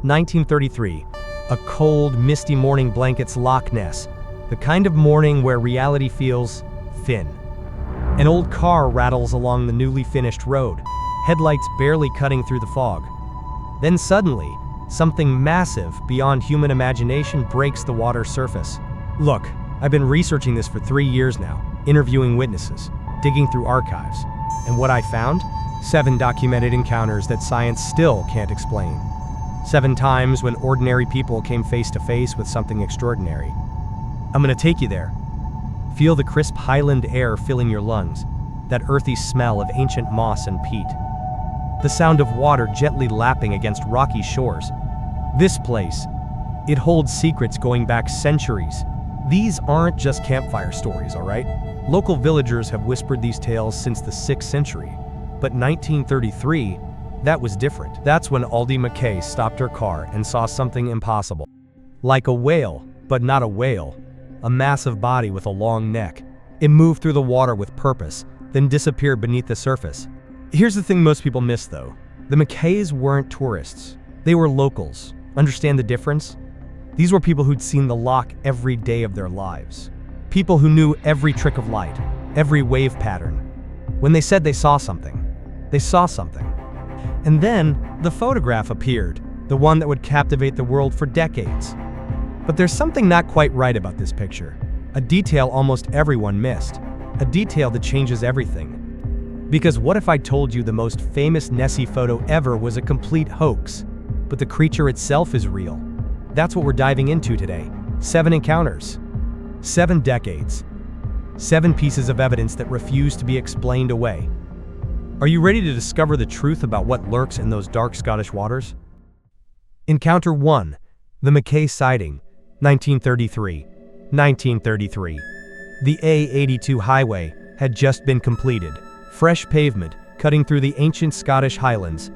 1933. A cold, misty morning blankets Loch Ness, the kind of morning where reality feels thin. An old car rattles along the newly finished road, headlights barely cutting through the fog. Then suddenly, something massive beyond human imagination breaks the water's surface. Look, I've been researching this for 3 years now, interviewing witnesses, digging through archives. And what I found? 7 documented encounters that science still can't explain. 7 times when ordinary people came face to face with something extraordinary. I'm gonna take you there. Feel the crisp highland air filling your lungs, that earthy smell of ancient moss and peat. The sound of water gently lapping against rocky shores. This place, it holds secrets going back centuries. These aren't just campfire stories, all right? Local villagers have whispered these tales since the 6th century. But 1933, that was different. That's when Mackay stopped her car and saw something impossible. Like a whale, but not a whale. A massive body with a long neck. It moved through the water with purpose, then disappeared beneath the surface. Here's the thing most people miss though. The Mackays weren't tourists. They were locals. Understand the difference? These were people who'd seen the loch every day of their lives. People who knew every trick of light, every wave pattern. When they said they saw something, they saw something. And then, the photograph appeared, the one that would captivate the world for decades. But there's something not quite right about this picture. A detail almost everyone missed. A detail that changes everything. Because what if I told you the most famous Nessie photo ever was a complete hoax, but the creature itself is real? That's what we're diving into today. 7 encounters. 7 decades. 7 pieces of evidence that refuse to be explained away. Are you ready to discover the truth about what lurks in those dark Scottish waters? Encounter 1. The Mackay sighting. 1933. 1933. The A82 highway had just been completed. Fresh pavement, cutting through the ancient Scottish Highlands.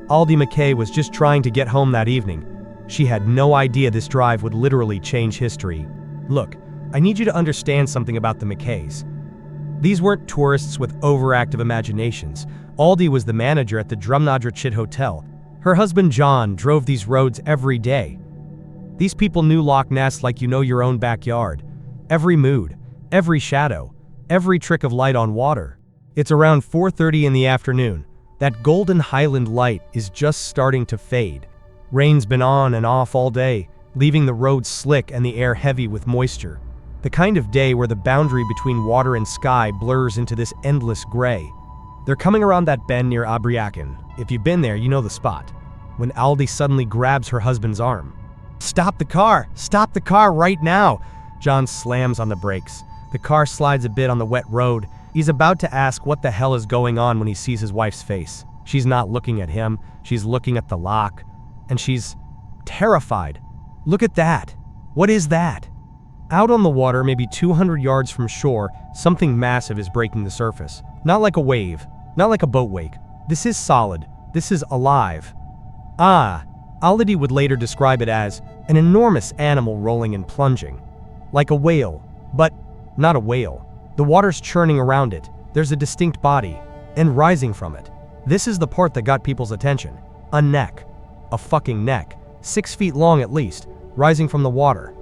Mackay was just trying to get home that evening. She had no idea this drive would literally change history. Look, I need you to understand something about the Mackays. These weren't tourists with overactive imaginations. Aldi was the manager at the Drumnadra Hotel. Her husband John drove these roads every day. These people knew Loch Ness like you know your own backyard. Every mood, every shadow, every trick of light on water. It's around 4:30 in the afternoon. That golden highland light is just starting to fade. Rain's been on and off all day, leaving the roads slick and the air heavy with moisture. The kind of day where the boundary between water and sky blurs into this endless gray. They're coming around that bend near Abriacan. If you've been there, you know the spot. When Aldi suddenly grabs her husband's arm. Stop the car! Stop the car right now! John slams on the brakes. The car slides a bit on the wet road. He's about to ask what the hell is going on when he sees his wife's face. She's not looking at him, she's looking at the loch. And she's terrified. Look at that! What is that? Out on the water, maybe 200 yards from shore, something massive is breaking the surface. Not like a wave, not like a boat wake. This is solid. This is alive. Aldi would later describe it as an enormous animal rolling and plunging. Like a whale, but not a whale. The water's churning around it. There's a distinct body, and rising from it. This is the part that got people's attention. A neck. A fucking neck. 6 feet long at least, rising from the water.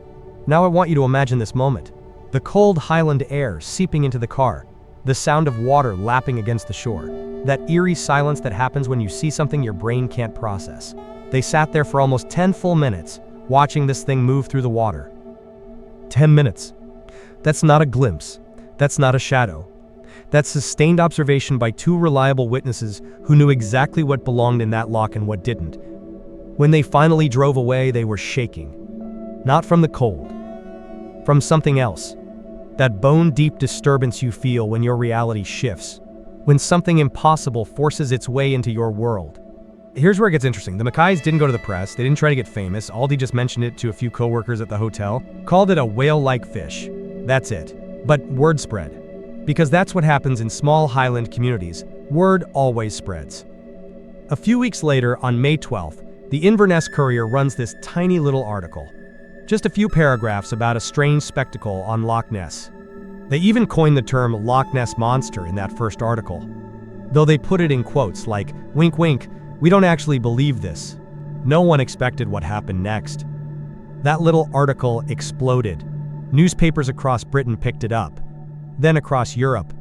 Now I want you to imagine this moment. The cold highland air seeping into the car. The sound of water lapping against the shore. That eerie silence that happens when you see something your brain can't process. They sat there for almost 10 full minutes, watching this thing move through the water. 10 minutes. That's not a glimpse. That's not a shadow. That's sustained observation by 2 reliable witnesses who knew exactly what belonged in that loch and what didn't. When they finally drove away, they were shaking. Not from the cold. From something else. That bone-deep disturbance you feel when your reality shifts. When something impossible forces its way into your world. Here's where it gets interesting. The Mackays didn't go to the press. They didn't try to get famous. Aldi just mentioned it to a few coworkers at the hotel. Called it a whale-like fish. That's it. But word spread. Because that's what happens in small highland communities. Word always spreads. A few weeks later, on May 12th, the Inverness Courier runs this tiny little article. Just a few paragraphs about a strange spectacle on Loch Ness. They even coined the term Loch Ness Monster in that first article. Though they put it in quotes like, wink wink, we don't actually believe this. No one expected what happened next. That little article exploded. Newspapers across Britain picked it up, then across Europe,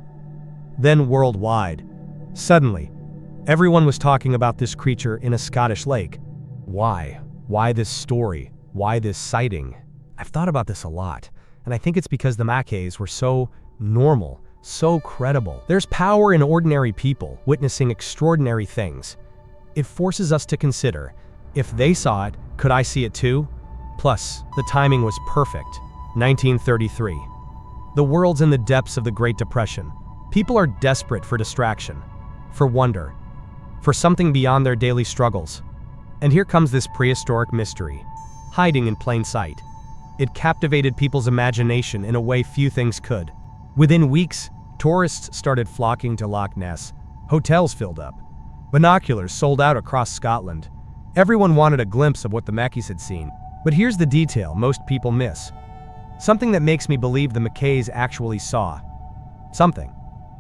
then worldwide. Suddenly, everyone was talking about this creature in a Scottish lake. Why? Why this story? Why this sighting? I've thought about this a lot, and I think it's because the Mackays were so normal, so credible. There's power in ordinary people witnessing extraordinary things. It forces us to consider, if they saw it, could I see it too? Plus, the timing was perfect. 1933. The world's in the depths of the Great Depression. People are desperate for distraction, for wonder, for something beyond their daily struggles. And here comes this prehistoric mystery, hiding in plain sight. It captivated people's imagination in a way few things could. Within weeks, tourists started flocking to Loch Ness. Hotels filled up. Binoculars sold out across Scotland. Everyone wanted a glimpse of what the Mackays had seen. But here's the detail most people miss. Something that makes me believe the Mackays actually saw something.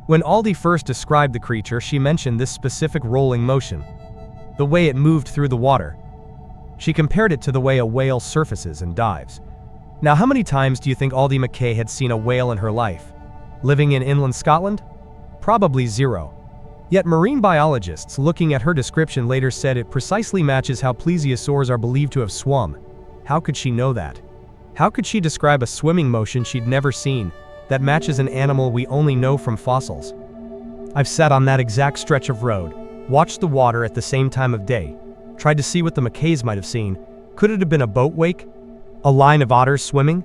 When Aldi first described the creature, she mentioned this specific rolling motion, the way it moved through the water. She compared it to the way a whale surfaces and dives. Now, how many times do you think Aldi Mackay had seen a whale in her life? Living in inland Scotland? Probably zero. Yet marine biologists looking at her description later said it precisely matches how plesiosaurs are believed to have swum. How could she know that? How could she describe a swimming motion she'd never seen that matches an animal we only know from fossils? I've sat on that exact stretch of road, watched the water at the same time of day, tried to see what the Mackays might have seen. Could it have been a boat wake? A line of otters swimming?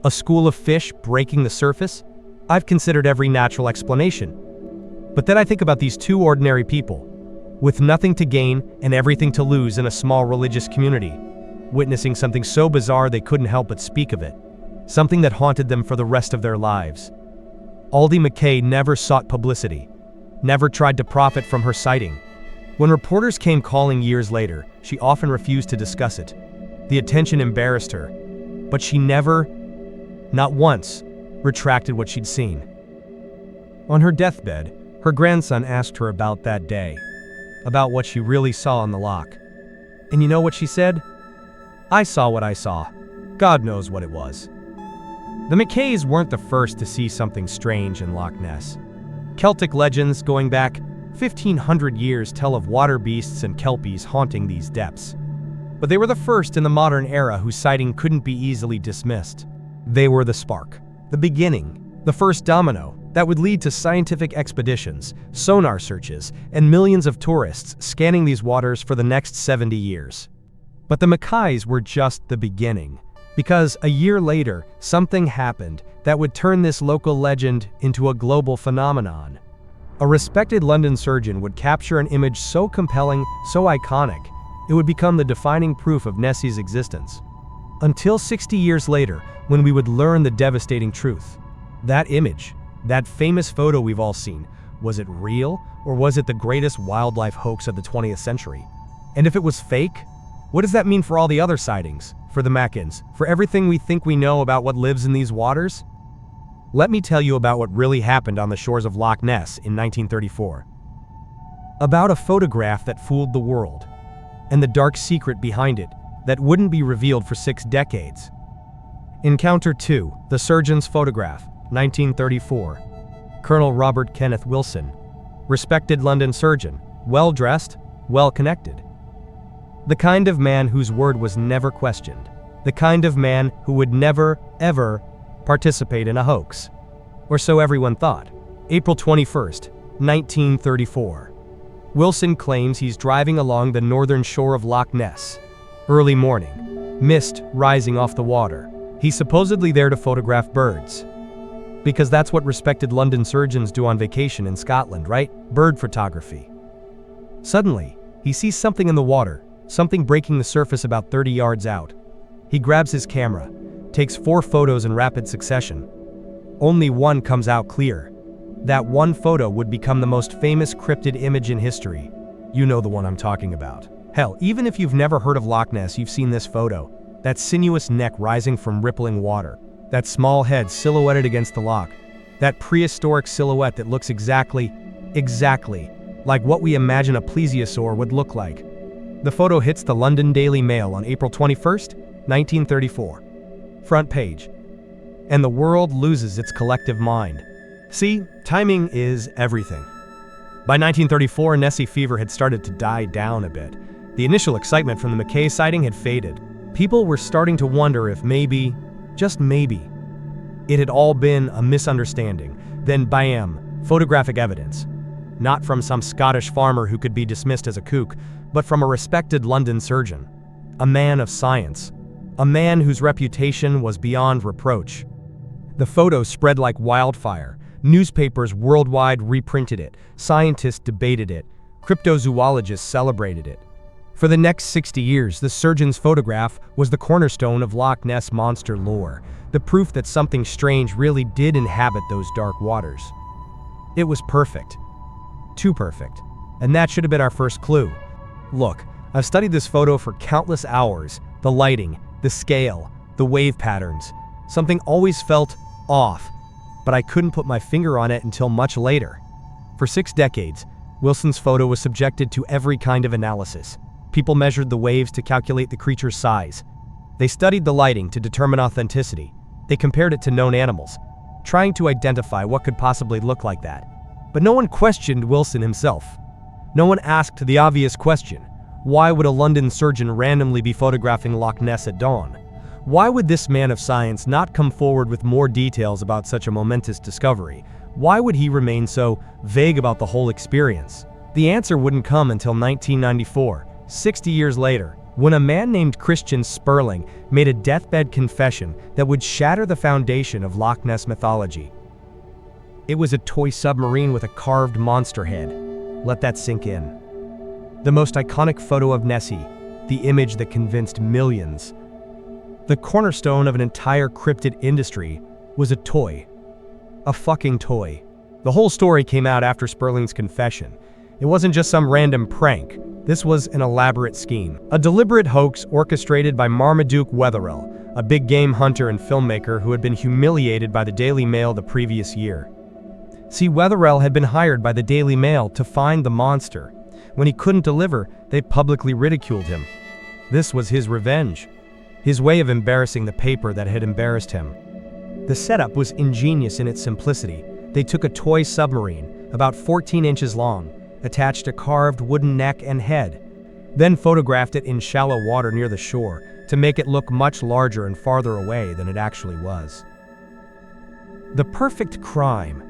A school of fish breaking the surface? I've considered every natural explanation. But then I think about these two ordinary people, with nothing to gain and everything to lose in a small religious community, witnessing something so bizarre they couldn't help but speak of it, something that haunted them for the rest of their lives. Aldi Mackay never sought publicity, never tried to profit from her sighting. When reporters came calling years later, she often refused to discuss it. The attention embarrassed her, but she never, not once, retracted what she'd seen. On her deathbed, her grandson asked her about that day, about what she really saw on the loch. And you know what she said? "I saw what I saw. God knows what it was." The Mackays weren't the first to see something strange in Loch Ness. Celtic legends going back 1,500 years tell of water beasts and kelpies haunting these depths. But they were the first in the modern era whose sighting couldn't be easily dismissed. They were the spark, the beginning, the first domino that would lead to scientific expeditions, sonar searches, and millions of tourists scanning these waters for the next 70 years. But the Mackays were just the beginning, because a year later, something happened that would turn this local legend into a global phenomenon. A respected London surgeon would capture an image so compelling, so iconic, it would become the defining proof of Nessie's existence. Until 60 years later, when we would learn the devastating truth. That image, that famous photo we've all seen, was it real, or was it the greatest wildlife hoax of the 20th century? And if it was fake, what does that mean for all the other sightings, for the Mackays, for everything we think we know about what lives in these waters? Let me tell you about what really happened on the shores of Loch Ness in 1934. About a photograph that fooled the world, and the dark secret behind it that wouldn't be revealed for 6 decades. Encounter 2, the surgeon's photograph, 1934. Colonel Robert Kenneth Wilson, respected London surgeon, well-dressed, well-connected. The kind of man whose word was never questioned. The kind of man who would never, ever participate in a hoax. Or so everyone thought. April 21st, 1934. Wilson claims he's driving along the northern shore of Loch Ness. Early morning, mist rising off the water. He's supposedly there to photograph birds. Because that's what respected London surgeons do on vacation in Scotland, right? Bird photography. Suddenly, he sees something in the water, something breaking the surface about 30 yards out. He grabs his camera, takes 4 photos in rapid succession. Only one comes out clear. That one photo would become the most famous cryptid image in history. You know the one I'm talking about. Hell, even if you've never heard of Loch Ness, you've seen this photo. That sinuous neck rising from rippling water. That small head silhouetted against the loch. That prehistoric silhouette that looks exactly like what we imagine a plesiosaur would look like. The photo hits the London Daily Mail on April 21st, 1934. Front page. And the world loses its collective mind. See, timing is everything. By 1934, Nessie fever had started to die down a bit. The initial excitement from the Mackay sighting had faded. People were starting to wonder if maybe, just maybe, it had all been a misunderstanding. Then bam, photographic evidence. Not from some Scottish farmer who could be dismissed as a kook, but from a respected London surgeon. A man of science. A man whose reputation was beyond reproach. The photo spread like wildfire. Newspapers worldwide reprinted it. Scientists debated it. Cryptozoologists celebrated it. For the next 60 years, the surgeon's photograph was the cornerstone of Loch Ness Monster lore, the proof that something strange really did inhabit those dark waters. It was perfect. Too perfect. And that should have been our first clue. Look, I've studied this photo for countless hours. The lighting, the scale, the wave patterns. Something always felt off, but I couldn't put my finger on it until much later. For 6 decades, Wilson's photo was subjected to every kind of analysis. People measured the waves to calculate the creature's size. They studied the lighting to determine authenticity. They compared it to known animals, trying to identify what could possibly look like that. But no one questioned Wilson himself. No one asked the obvious question: why would a London surgeon randomly be photographing Loch Ness at dawn? Why would this man of science not come forward with more details about such a momentous discovery? Why would he remain so vague about the whole experience? The answer wouldn't come until 1994, 60 years later, when a man named Christian Sperling made a deathbed confession that would shatter the foundation of Loch Ness mythology. It was a toy submarine with a carved monster head. Let that sink in. The most iconic photo of Nessie, the image that convinced millions. The cornerstone of an entire cryptid industry was a toy. A fucking toy. The whole story came out after Sperling's confession. It wasn't just some random prank. This was an elaborate scheme. A deliberate hoax orchestrated by Marmaduke Wetherell, a big game hunter and filmmaker who had been humiliated by the Daily Mail the previous year. See, Wetherell had been hired by the Daily Mail to find the monster. When he couldn't deliver, they publicly ridiculed him. This was his revenge. His way of embarrassing the paper that had embarrassed him. The setup was ingenious in its simplicity. They took a toy submarine, about 14 inches long, attached a carved wooden neck and head, then photographed it in shallow water near the shore to make it look much larger and farther away than it actually was. The perfect crime.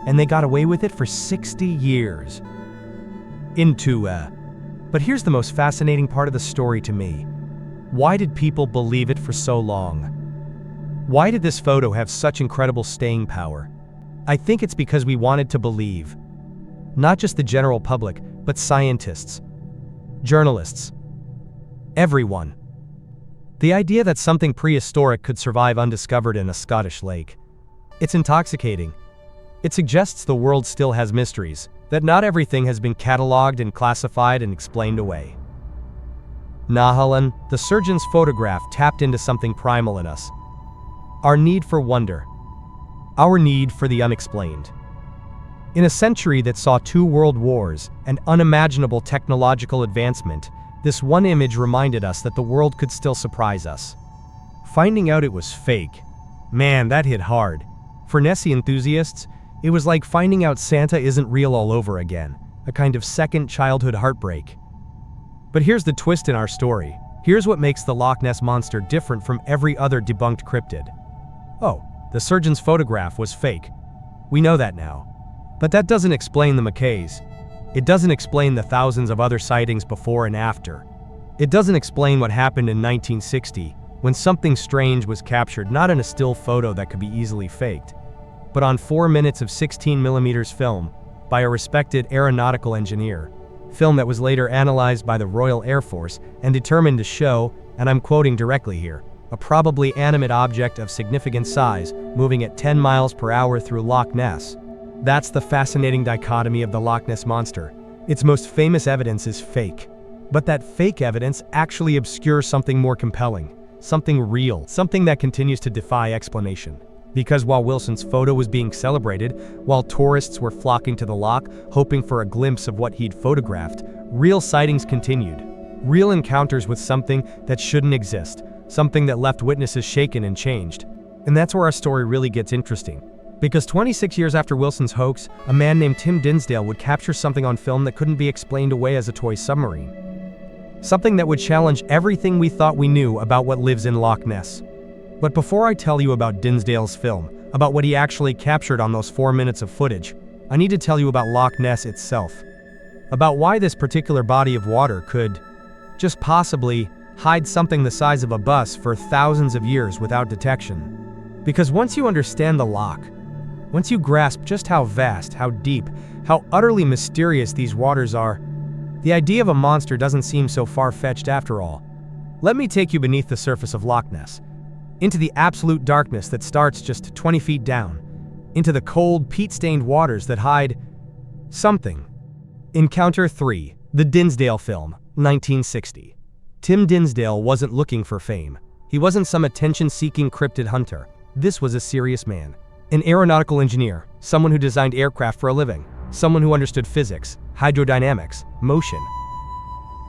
And they got away with it for 60 years. But here's the most fascinating part of the story to me. Why did people believe it for so long? Why did this photo have such incredible staying power? I think it's because we wanted to believe. Not just the general public, but scientists, journalists, everyone. The idea that something prehistoric could survive undiscovered in a Scottish lake. It's intoxicating. It suggests the world still has mysteries, that not everything has been catalogued and classified and explained away. Nahalan, the surgeon's photograph tapped into something primal in us. Our need for wonder. Our need for the unexplained. In a century that saw 2 world wars and unimaginable technological advancement, this one image reminded us that the world could still surprise us. Finding out it was fake. Man, that hit hard. For Nessie enthusiasts, it was like finding out Santa isn't real all over again, a kind of second childhood heartbreak. But here's the twist in our story. Here's what makes the Loch Ness Monster different from every other debunked cryptid. Oh, the surgeon's photograph was fake. We know that now. But that doesn't explain the Mackays. It doesn't explain the thousands of other sightings before and after. It doesn't explain what happened in 1960, when something strange was captured not in a still photo that could be easily faked, but on 4 minutes of 16mm film by a respected aeronautical engineer. Film that was later analyzed by the Royal Air Force and determined to show, and I'm quoting directly here, a probably animate object of significant size moving at 10 miles per hour through Loch Ness. That's the fascinating dichotomy of the Loch Ness Monster. Its most famous evidence is fake. But that fake evidence actually obscures something more compelling, something real, something that continues to defy explanation. Because while Wilson's photo was being celebrated, while tourists were flocking to the loch, hoping for a glimpse of what he'd photographed, real sightings continued. Real encounters with something that shouldn't exist, something that left witnesses shaken and changed. And that's where our story really gets interesting. Because 26 years after Wilson's hoax, a man named Tim Dinsdale would capture something on film that couldn't be explained away as a toy submarine. Something that would challenge everything we thought we knew about what lives in Loch Ness. But before I tell you about Dinsdale's film, about what he actually captured on those 4 minutes of footage, I need to tell you about Loch Ness itself. About why this particular body of water could just possibly hide something the size of a bus for thousands of years without detection. Because once you understand the loch, once you grasp just how vast, how deep, how utterly mysterious these waters are, the idea of a monster doesn't seem so far-fetched after all. Let me take you beneath the surface of Loch Ness, into the absolute darkness that starts just 20 feet down, into the cold, peat-stained waters that hide something. Encounter 3, the Dinsdale film, 1960. Tim Dinsdale wasn't looking for fame. He wasn't some attention-seeking cryptid hunter. This was a serious man. An aeronautical engineer, someone who designed aircraft for a living, someone who understood physics, hydrodynamics, motion.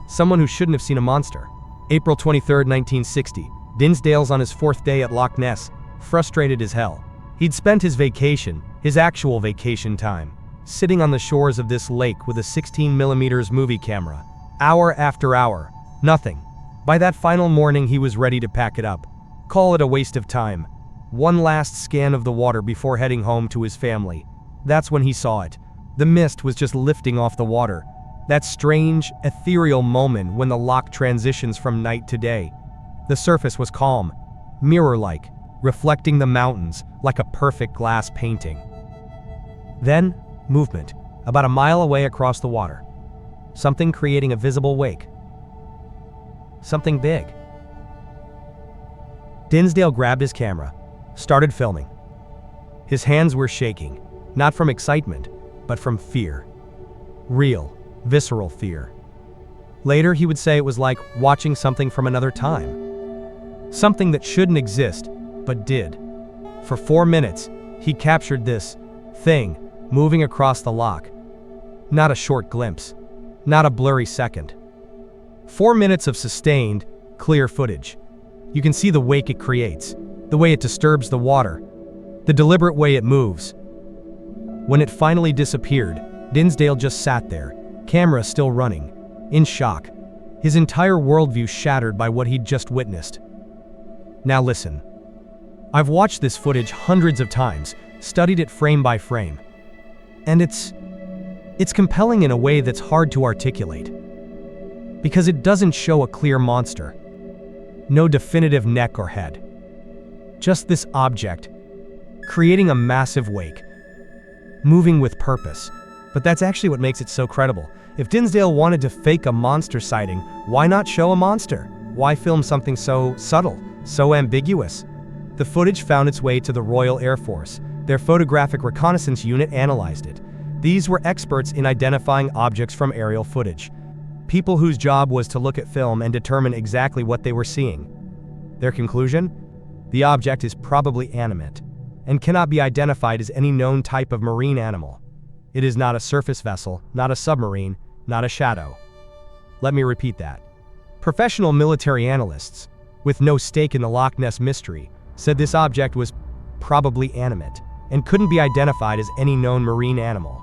Someone who shouldn't have seen a monster. April 23, 1960. Dinsdale's on his 4th day at Loch Ness, frustrated as hell. He'd spent his vacation, his actual vacation time, sitting on the shores of this lake with a 16mm movie camera. Hour after hour, nothing. By that final morning he was ready to pack it up. Call it a waste of time. One last scan of the water before heading home to his family. That's when he saw it. The mist was just lifting off the water. That strange, ethereal moment when the loch transitions from night to day. The surface was calm, mirror-like, reflecting the mountains like a perfect glass painting. Then, movement, about a mile away across the water. Something creating a visible wake. Something big. Dinsdale grabbed his camera, started filming. His hands were shaking, not from excitement, but from fear. Real, visceral fear. Later he would say it was like watching something from another time. Something that shouldn't exist, but did. For 4 minutes, he captured this thing moving across the loch. Not a short glimpse, not a blurry second. 4 minutes of sustained, clear footage. You can see the wake it creates, the way it disturbs the water, the deliberate way it moves. When it finally disappeared, Dinsdale just sat there, camera still running, in shock, his entire worldview shattered by what he'd just witnessed. Now listen. I've watched this footage hundreds of times, studied it frame by frame. And it's compelling in a way that's hard to articulate. Because it doesn't show a clear monster. No definitive neck or head. Just this object, creating a massive wake, moving with purpose. But that's actually what makes it so credible. If Dinsdale wanted to fake a monster sighting, why not show a monster? Why film something so subtle, so ambiguous? The footage found its way to the Royal Air Force. Their photographic reconnaissance unit analyzed it. These were experts in identifying objects from aerial footage. People whose job was to look at film and determine exactly what they were seeing. Their conclusion? The object is probably animate, and cannot be identified as any known type of marine animal. It is not a surface vessel, not a submarine, not a shadow. Let me repeat that. Professional military analysts, with no stake in the Loch Ness mystery, said this object was probably animate, and couldn't be identified as any known marine animal.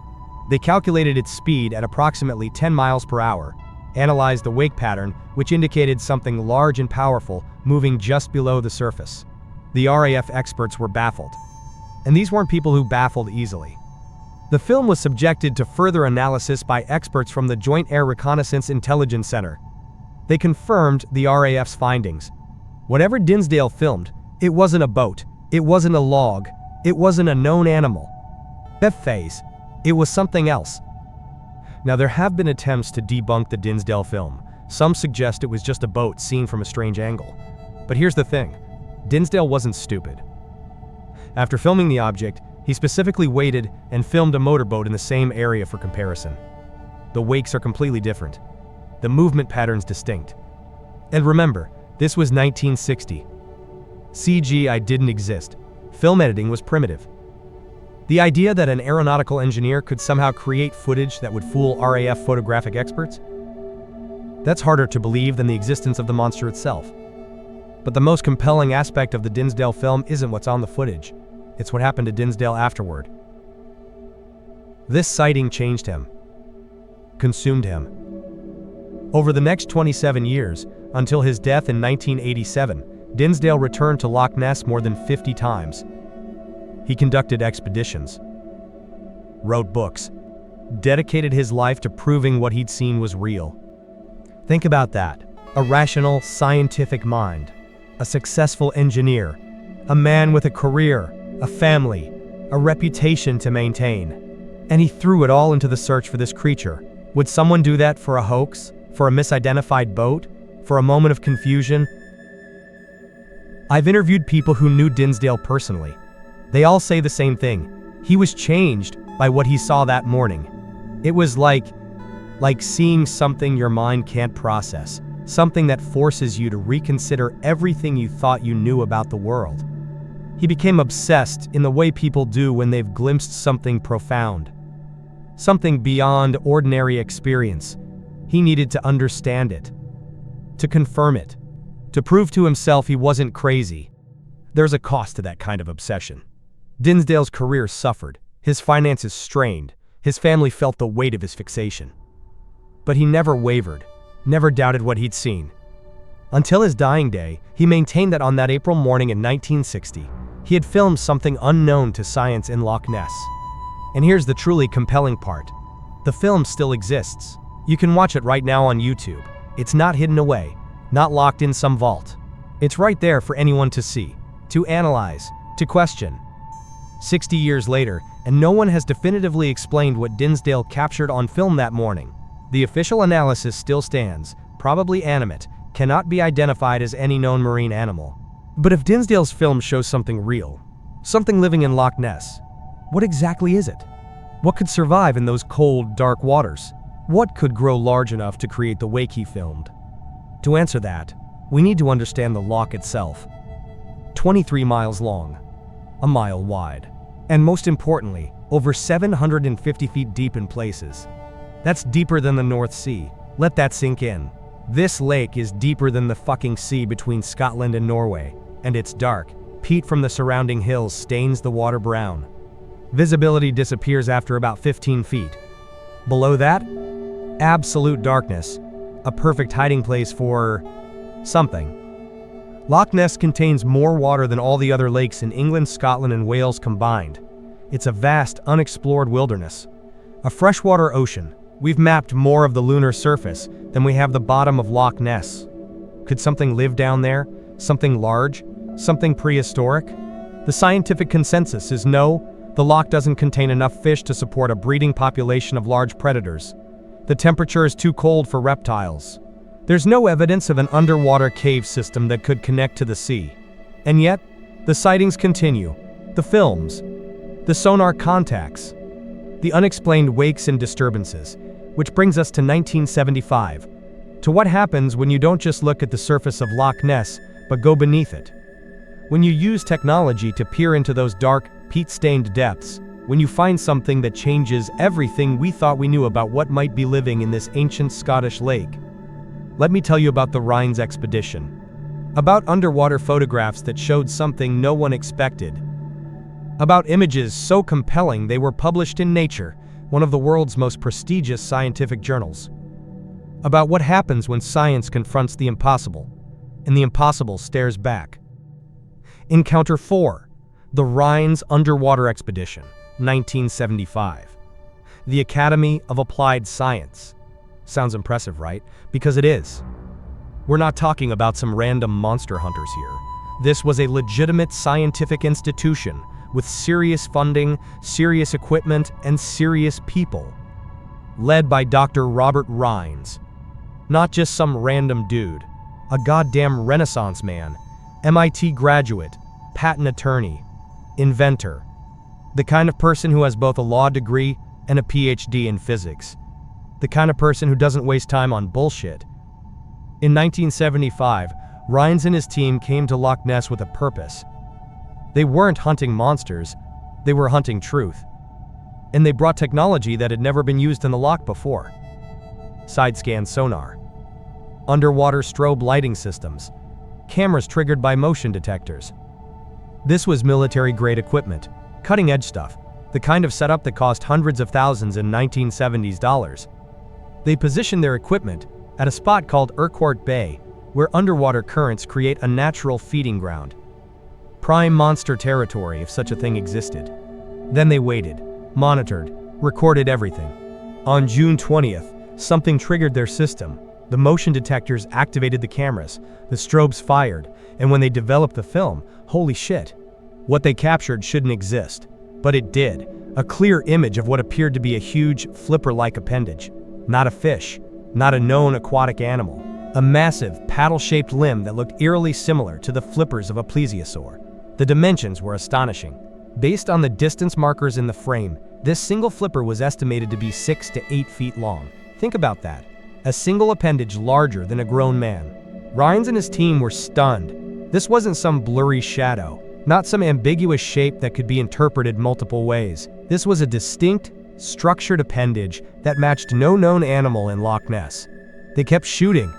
They calculated its speed at approximately 10 miles per hour, analyzed the wake pattern, which indicated something large and powerful moving just below the surface. The RAF experts were baffled. And these weren't people who baffled easily. The film was subjected to further analysis by experts from the Joint Air Reconnaissance Intelligence Center. They confirmed the RAF's findings. Whatever Dinsdale filmed, it wasn't a boat, it wasn't a log, it wasn't a known animal. Phase. It was something else. Now there have been attempts to debunk the Dinsdale film. Some suggest it was just a boat seen from a strange angle. But here's the thing. Dinsdale wasn't stupid. After filming the object, he specifically waited and filmed a motorboat in the same area for comparison. The wakes are completely different. The movement pattern's distinct. And remember, this was 1960. CGI didn't exist. Film editing was primitive. The idea that an aeronautical engineer could somehow create footage that would fool RAF photographic experts? That's harder to believe than the existence of the monster itself. But the most compelling aspect of the Dinsdale film isn't what's on the footage. It's what happened to Dinsdale afterward. This sighting changed him, consumed him. Over the next 27 years, until his death in 1987, Dinsdale returned to Loch Ness more than 50 times. He conducted expeditions, wrote books, dedicated his life to proving what he'd seen was real. Think about that. A rational, scientific mind, a successful engineer, a man with a career, a family, a reputation to maintain. And he threw it all into the search for this creature. Would someone do that for a hoax? For a misidentified boat? For a moment of confusion? I've interviewed people who knew Dinsdale personally. They all say the same thing. He was changed by what he saw that morning. It was like seeing something your mind can't process, something that forces you to reconsider everything you thought you knew about the world. He became obsessed in the way people do when they've glimpsed something profound, something beyond ordinary experience. He needed to understand it, to confirm it, to prove to himself he wasn't crazy. There's a cost to that kind of obsession. Dinsdale's career suffered, his finances strained, his family felt the weight of his fixation. But he never wavered, never doubted what he'd seen. Until his dying day, he maintained that on that April morning in 1960, he had filmed something unknown to science in Loch Ness. And here's the truly compelling part. The film still exists. You can watch it right now on YouTube. It's not hidden away, not locked in some vault. It's right there for anyone to see, to analyze, to question. 60 years later, and no one has definitively explained what Dinsdale captured on film that morning. The official analysis still stands, probably animate, cannot be identified as any known marine animal. But if Dinsdale's film shows something real, something living in Loch Ness, what exactly is it? What could survive in those cold, dark waters? What could grow large enough to create the wake he filmed? To answer that, we need to understand the loch itself. 23 miles long, a mile wide, and most importantly, over 750 feet deep in places. That's deeper than the North Sea. Let that sink in. This lake is deeper than the fucking sea between Scotland and Norway, and it's dark. Peat from the surrounding hills stains the water brown. Visibility disappears after about 15 feet. Below that, absolute darkness, a perfect hiding place for something. Loch Ness contains more water than all the other lakes in England, Scotland, and Wales combined. It's a vast, unexplored wilderness. A freshwater ocean. We've mapped more of the lunar surface than we have the bottom of Loch Ness. Could something live down there? Something large? Something prehistoric? The scientific consensus is no, the loch doesn't contain enough fish to support a breeding population of large predators. The temperature is too cold for reptiles. There's no evidence of an underwater cave system that could connect to the sea. And yet, the sightings continue. The films, the sonar contacts, the unexplained wakes and disturbances, which brings us to 1975, to what happens when you don't just look at the surface of Loch Ness, but go beneath it. When you use technology to peer into those dark, peat-stained depths, when you find something that changes everything we thought we knew about what might be living in this ancient Scottish lake. Let me tell you about the Rhines expedition. About underwater photographs that showed something no one expected. About images so compelling they were published in Nature, one of the world's most prestigious scientific journals. About what happens when science confronts the impossible, and the impossible stares back. Encounter 4, the Rhines Underwater Expedition, 1975. The Academy of Applied Science. Sounds impressive, right? Because it is. We're not talking about some random monster hunters here. This was a legitimate scientific institution with serious funding, serious equipment, and serious people. Led by Dr. Robert Rhines. Not just some random dude. A goddamn Renaissance man. MIT graduate, patent attorney, inventor. The kind of person who has both a law degree and a PhD in physics. The kind of person who doesn't waste time on bullshit. In 1975, Rhines and his team came to Loch Ness with a purpose. They weren't hunting monsters, they were hunting truth. And they brought technology that had never been used in the loch before. Side-scan sonar. underwater strobe lighting systems, cameras triggered by motion detectors. This was military-grade equipment, cutting-edge stuff, the kind of setup that cost hundreds of thousands in 1970s dollars. They positioned their equipment at a spot called Urquhart Bay, where underwater currents create a natural feeding ground. Prime monster territory, if such a thing existed. Then they waited, monitored, recorded everything. On June 20th, something triggered their system. The motion detectors activated the cameras, the strobes fired, and when they developed the film, holy shit. What they captured shouldn't exist. But it did. A clear image of what appeared to be a huge, flipper-like appendage. Not a fish, not a known aquatic animal. A massive, paddle-shaped limb that looked eerily similar to the flippers of a plesiosaur. The dimensions were astonishing. Based on the distance markers in the frame, this single flipper was estimated to be 6 to 8 feet long. Think about that. A single appendage larger than a grown man. Rhines and his team were stunned. This wasn't some blurry shadow, not some ambiguous shape that could be interpreted multiple ways. This was a distinct, structured appendage that matched no known animal in Loch Ness. They kept shooting,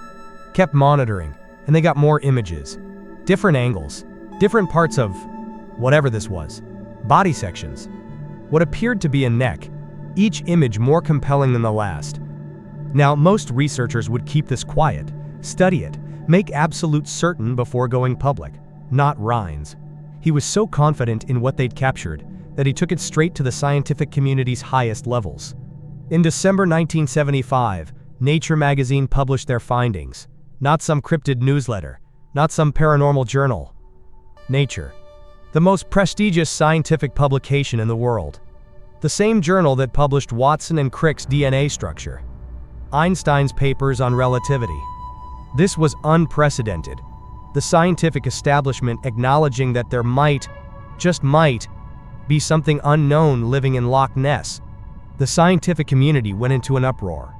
kept monitoring, and they got more images. Different angles, different parts of whatever this was. Body sections. What appeared to be a neck, each image more compelling than the last. Now, most researchers would keep this quiet, study it, make absolute certain before going public. Not Rhines. He was so confident in what they'd captured that he took it straight to the scientific community's highest levels. In December 1975, Nature magazine published their findings. Not some cryptid newsletter, not some paranormal journal. Nature. The most prestigious scientific publication in the world. The same journal that published Watson and Crick's DNA structure. Einstein's papers on relativity. This was unprecedented. The scientific establishment acknowledging that there might, just might, be something unknown living in Loch Ness. The scientific community went into an uproar.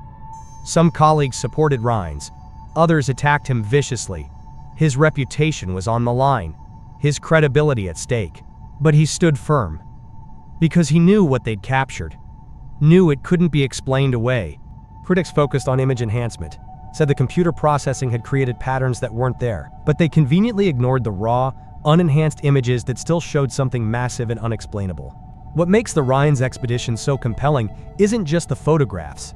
Some colleagues supported Rhines, others attacked him viciously. His reputation was on the line, his credibility at stake. But he stood firm. Because he knew what they'd captured. Knew it couldn't be explained away. Critics focused on image enhancement, said the computer processing had created patterns that weren't there, but they conveniently ignored the raw, unenhanced images that still showed something massive and unexplainable. What makes the Rhines expedition so compelling isn't just the photographs.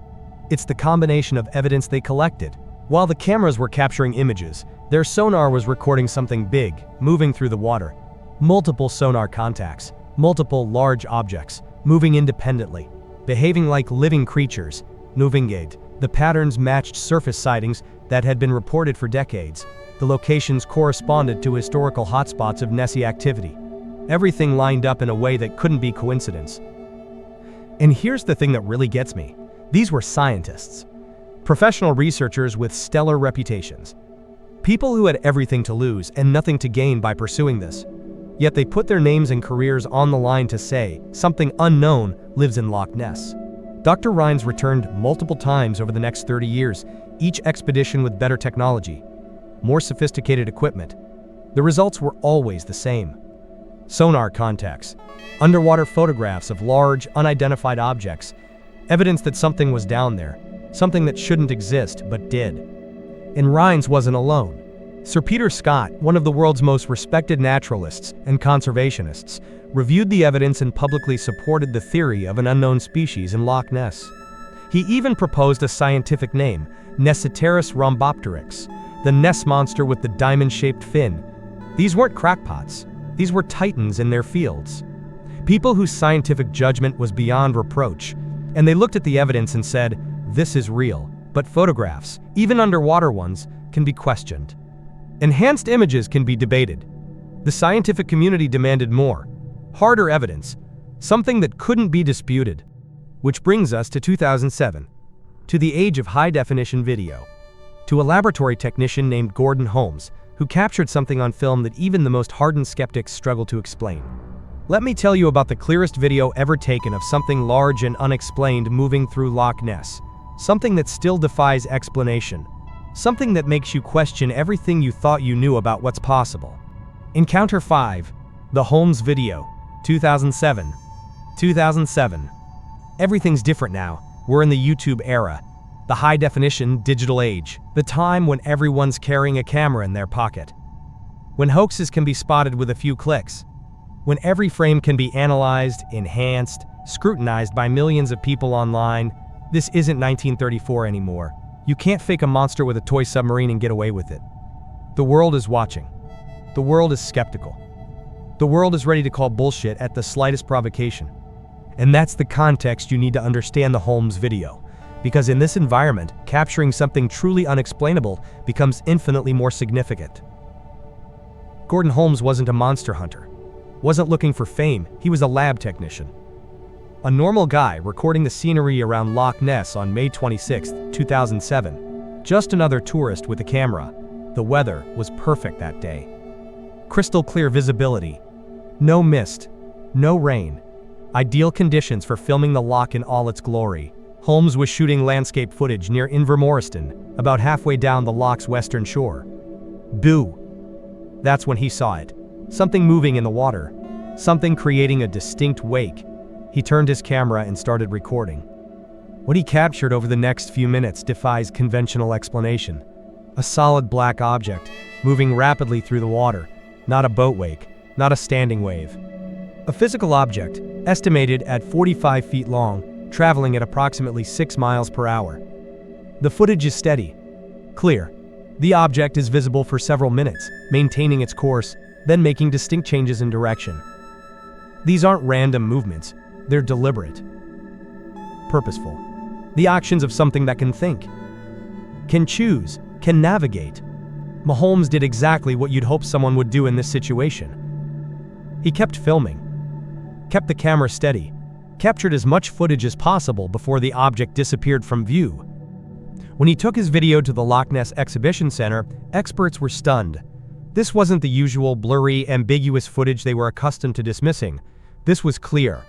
It's the combination of evidence they collected. While the cameras were capturing images, their sonar was recording something big, moving through the water. Multiple sonar contacts, multiple large objects, moving independently, behaving like living creatures. The patterns matched surface sightings that had been reported for decades. The locations corresponded to historical hotspots of Nessie activity. Everything lined up in a way that couldn't be coincidence. And here's the thing that really gets me. These were scientists. Professional researchers with stellar reputations. People who had everything to lose and nothing to gain by pursuing this. Yet they put their names and careers on the line to say something unknown lives in Loch Ness. Dr. Rhines returned multiple times over the next 30 years, each expedition with better technology, more sophisticated equipment. The results were always the same. Sonar contacts, underwater photographs of large, unidentified objects, evidence that something was down there, something that shouldn't exist but did. And Rhines wasn't alone. Sir Peter Scott, one of the world's most respected naturalists and conservationists, reviewed the evidence and publicly supported the theory of an unknown species in Loch Ness. He even proposed a scientific name, Nessiteris rhombopteryx, the Ness Monster with the diamond-shaped fin. These weren't crackpots. These were titans in their fields. People whose scientific judgment was beyond reproach, and they looked at the evidence and said, this is real. But photographs, even underwater ones, can be questioned. Enhanced images can be debated. The scientific community demanded more. Harder evidence, something that couldn't be disputed. Which brings us to 2007, to the age of high-definition video, to a laboratory technician named Gordon Holmes, who captured something on film that even the most hardened skeptics struggle to explain. Let me tell you about the clearest video ever taken of something large and unexplained moving through Loch Ness, something that still defies explanation, something that makes you question everything you thought you knew about what's possible. Encounter 5, the Holmes video. 2007. Everything's different now. We're in the YouTube era. The high-definition digital age, the time when everyone's carrying a camera in their pocket. When hoaxes can be spotted with a few clicks. When every frame can be analyzed, enhanced, scrutinized by millions of people online. This isn't 1934 anymore. You can't fake a monster with a toy submarine and get away with it. The world is watching. The world is skeptical. The world is ready to call bullshit at the slightest provocation. And that's the context you need to understand the Holmes video. Because in this environment, capturing something truly unexplainable becomes infinitely more significant. Gordon Holmes wasn't a monster hunter. Wasn't looking for fame, he was a lab technician. A normal guy recording the scenery around Loch Ness on May 26, 2007. Just another tourist with a camera. The weather was perfect that day. Crystal clear visibility. No mist. No rain. Ideal conditions for filming the loch in all its glory. Holmes was shooting landscape footage near Invermoriston, about halfway down the loch's western shore. Boo! That's when he saw it. Something moving in the water. Something creating a distinct wake. He turned his camera and started recording. What he captured over the next few minutes defies conventional explanation. A solid black object, moving rapidly through the water. Not a boat wake, not a standing wave. A physical object, estimated at 45 feet long, traveling at approximately 6 miles per hour. The footage is steady, clear. The object is visible for several minutes, maintaining its course, then making distinct changes in direction. These aren't random movements, they're deliberate, purposeful. The actions of something that can think, can choose, can navigate. Holmes did exactly what you'd hope someone would do in this situation. He kept filming, kept the camera steady, captured as much footage as possible before the object disappeared from view. When he took his video to the Loch Ness Exhibition Center, experts were stunned. This wasn't the usual blurry, ambiguous footage they were accustomed to dismissing. This was clear,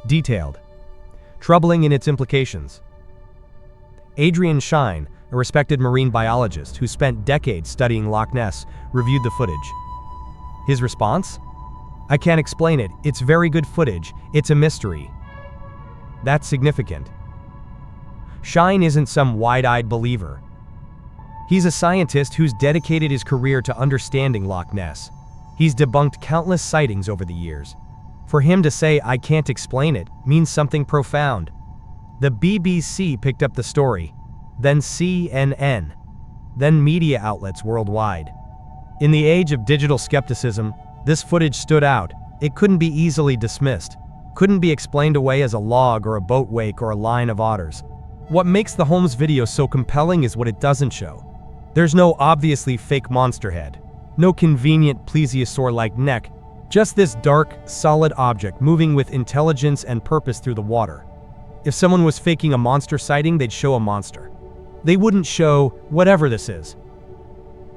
detailed, troubling in its implications. Adrian Shine, a respected marine biologist who spent decades studying Loch Ness, reviewed the footage. His response? "I can't explain it. It's very good footage. It's a mystery." That's significant. Shine isn't some wide-eyed believer. He's a scientist who's dedicated his career to understanding Loch Ness. He's debunked countless sightings over the years. For him to say, "I can't explain it," means something profound. The BBC picked up the story, then CNN, then media outlets worldwide. In the age of digital skepticism, this footage stood out. It couldn't be easily dismissed, couldn't be explained away as a log or a boat wake or a line of otters. What makes the Holmes video so compelling is what it doesn't show. There's no obviously fake monster head, no convenient plesiosaur-like neck, just this dark, solid object moving with intelligence and purpose through the water. If someone was faking a monster sighting, they'd show a monster. They wouldn't show whatever this is.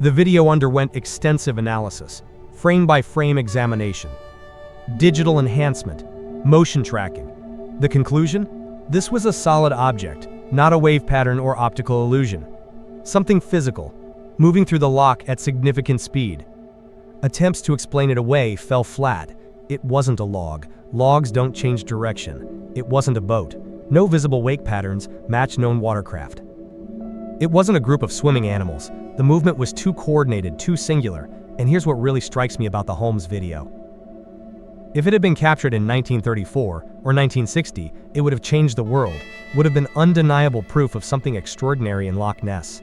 The video underwent extensive analysis, frame-by-frame examination, digital enhancement, motion tracking. The conclusion? This was a solid object, not a wave pattern or optical illusion. Something physical, moving through the loch at significant speed. Attempts to explain it away fell flat. It wasn't a log. Logs don't change direction. It wasn't a boat. No visible wake patterns match known watercraft. It wasn't a group of swimming animals. The movement was too coordinated, too singular, and here's what really strikes me about the Holmes video. If it had been captured in 1934 or 1960, it would have changed the world, would have been undeniable proof of something extraordinary in Loch Ness.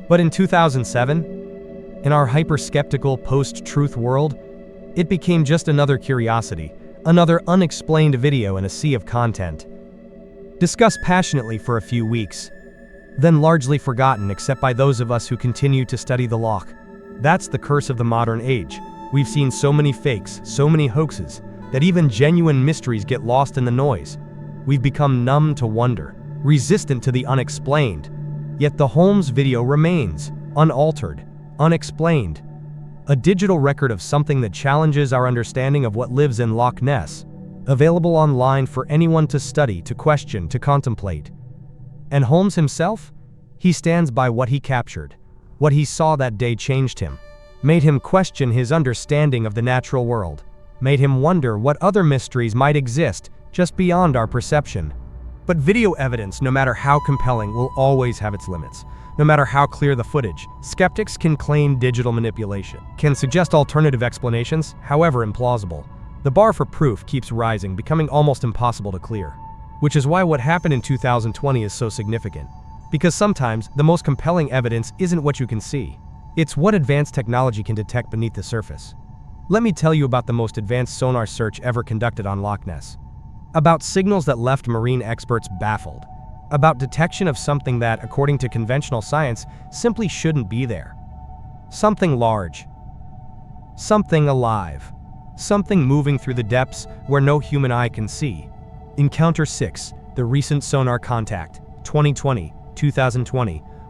But in 2007, in our hyper-skeptical post-truth world, it became just another curiosity, another unexplained video in a sea of content. Discussed passionately for a few weeks, then largely forgotten except by those of us who continue to study the loch. That's the curse of the modern age. We've seen so many fakes, so many hoaxes, that even genuine mysteries get lost in the noise. We've become numb to wonder, resistant to the unexplained. Yet the Holmes video remains, unaltered, unexplained. A digital record of something that challenges our understanding of what lives in Loch Ness. Available online for anyone to study, to question, to contemplate. And Holmes himself? He stands by what he captured. What he saw that day changed him. Made him question his understanding of the natural world. Made him wonder what other mysteries might exist just beyond our perception. But video evidence, no matter how compelling, will always have its limits. No matter how clear the footage, skeptics can claim digital manipulation, can suggest alternative explanations, however implausible. The bar for proof keeps rising, becoming almost impossible to clear. Which is why what happened in 2020 is so significant. Because sometimes, the most compelling evidence isn't what you can see. It's what advanced technology can detect beneath the surface. Let me tell you about the most advanced sonar search ever conducted on Loch Ness. About signals that left marine experts baffled. About detection of something that, according to conventional science, simply shouldn't be there. Something large. Something alive. Something moving through the depths where no human eye can see. Encounter 6, the recent sonar contact, 2020.